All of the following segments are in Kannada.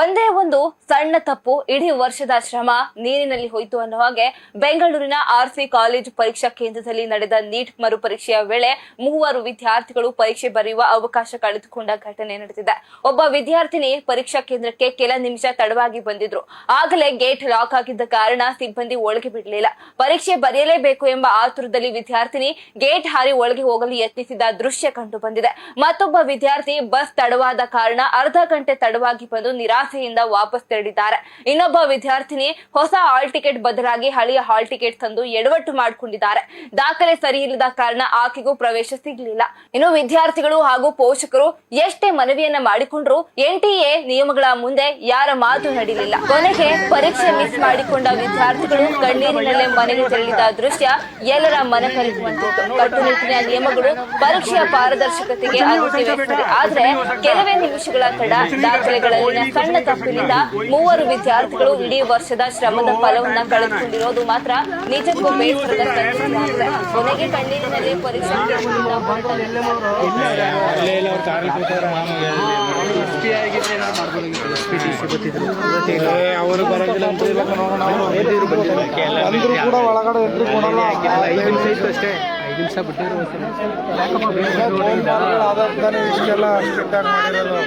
ಒಂದೇ ಒಂದು ಸಣ್ಣ ತಪ್ಪು ಇಡೀ ವರ್ಷದ ಶ್ರಮ ನೀರಿನಲ್ಲಿ ಹೋಯಿತು ಅನ್ನೋ ಹಾಗೆ ಬೆಂಗಳೂರಿನ ಆರ್ಸಿ ಕಾಲೇಜು ಪರೀಕ್ಷಾ ಕೇಂದ್ರದಲ್ಲಿ ನಡೆದ ನೀಟ್ ಮರುಪರೀಕ್ಷೆಯ ವೇಳೆ 3 ವಿದ್ಯಾರ್ಥಿಗಳು ಪರೀಕ್ಷೆ ಬರೆಯುವ ಅವಕಾಶ ಕಳೆದುಕೊಂಡ ಘಟನೆ ನಡೆದಿದೆ. ಒಬ್ಬ ವಿದ್ಯಾರ್ಥಿನಿ ಪರೀಕ್ಷಾ ಕೇಂದ್ರಕ್ಕೆ ಕೆಲ ನಿಮಿಷ ತಡವಾಗಿ ಬಂದಿದ್ರು. ಆಗಲೇ ಗೇಟ್ ಲಾಕ್ ಆಗಿದ್ದ ಕಾರಣ ಸಿಬ್ಬಂದಿ ಒಳಗೆ ಬಿಡಲಿಲ್ಲ. ಪರೀಕ್ಷೆ ಬರೆಯಲೇಬೇಕು ಎಂಬ ಆತುರದಲ್ಲಿ ವಿದ್ಯಾರ್ಥಿನಿ ಗೇಟ್ ಹಾರಿ ಒಳಗೆ ಹೋಗಲು ಯತ್ನಿಸಿದ ದೃಶ್ಯ ಕಂಡು ಬಂದಿದೆ. ಮತ್ತೊಬ್ಬ ವಿದ್ಯಾರ್ಥಿ ಬಸ್ ತಡವಾದ ಕಾರಣ ಅರ್ಧ ಗಂಟೆ ತಡವಾಗಿ ಬಂದು ನಿರಾಸೆಯಿಂದ ವಾಪಸ್ ತೆರಳಿದ್ದಾರೆ. ಇನ್ನೊಬ್ಬ ವಿದ್ಯಾರ್ಥಿನಿ ಹೊಸ ಹಾಲ್ ಟಿಕೆಟ್ ಬದಲಾಗಿ ಹಳೆಯ ಹಾಲ್ ಟಿಕೆಟ್ ತಂದು ಎಡವಟ್ಟು ಮಾಡಿಕೊಂಡಿದ್ದಾರೆ. ದಾಖಲೆ ಸರಿ ಇಲ್ಲದ ಕಾರಣ ಆಕೆಗೂ ಪ್ರವೇಶ ಸಿಗಲಿಲ್ಲ. ಇನ್ನು ವಿದ್ಯಾರ್ಥಿಗಳು ಹಾಗೂ ಪೋಷಕರು ಎಷ್ಟೇ ಮನವಿಯನ್ನ ಮಾಡಿಕೊಂಡ್ರು ಎನ್ಟಿಎ ನಿಯಮಗಳ ಮುಂದೆ ಯಾರ ಮಾತು ನಡೀಲಿಲ್ಲ. ಕೊನೆಗೆ ಪರೀಕ್ಷೆ ಮಿಸ್ ಮಾಡಿಕೊಂಡ ವಿದ್ಯಾರ್ಥಿಗಳು ಕಣ್ಣೀರಿನಲ್ಲೇ ಮನೆಗೆ ತೆರಳಿದ ದೃಶ್ಯ ಎಲ್ಲರ ಮನ ಕಲಿಸುವಂತಿತ್ತು. ಕಟ್ಟುನಿಟ್ಟಿನ ನಿಯಮಗಳು ಪರೀಕ್ಷೆಯ ಪಾರದರ್ಶಕತೆಗೆ ಅಗತ್ಯವಿದೆ. ಆದ್ರೆ ಕೆಲವೇ ನಿಮಿಷಗಳ ತಡ, ದಾಖಲೆಗಳಲ್ಲಿನ ಸಣ್ಣ ತಪ್ಪಿನಿಂದ 3 ವಿದ್ಯಾರ್ಥಿಗಳು ಇಡೀ ವರ್ಷದ ಶ್ರಮದ ಫಲವನ್ನ ಕಳೆದುಕೊಂಡಿರೋದು ಮಾತ್ರ ನಿಜಕ್ಕೂ ಬೇಸರದ ಸಂಗತಿಯಾಗಿದೆ. ಕೊನೆಗೆ ಕಣ್ಣೀರಿನಲ್ಲಿ ಪರೀಕ್ಷಾ ಅವರು ಬರೋದಿಲ್ಲ ಅಂತ ಅಂದ್ರೂ ಕೂಡ ಒಳಗಡೆ ಎಂಟ್ರಿ ಕೊಡಲ್ಲ. 5 ನಿಮಿಷ ಇತ್ತು ಅಷ್ಟೇ, 5 ನಿಮಿಷ ಬಿಟ್ಟಿದ್ರು. ಇಷ್ಟೆಲ್ಲ ಸ್ಟ್ರಿಕ್ಟ್ ಆಗಿ ಮಾಡಿರೋದು.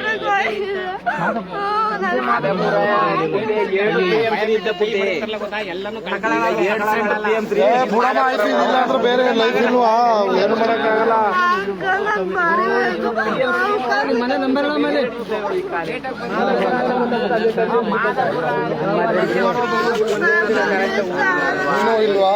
ಬೇರೆ ಲೈಫ್ ಇಲ್ವಾ, ಏನು ಮಾಡಕ್ಕಾಗಲ್ಲ. ಮನೆ ನಂಬರ್ ಇಲ್ವಾ.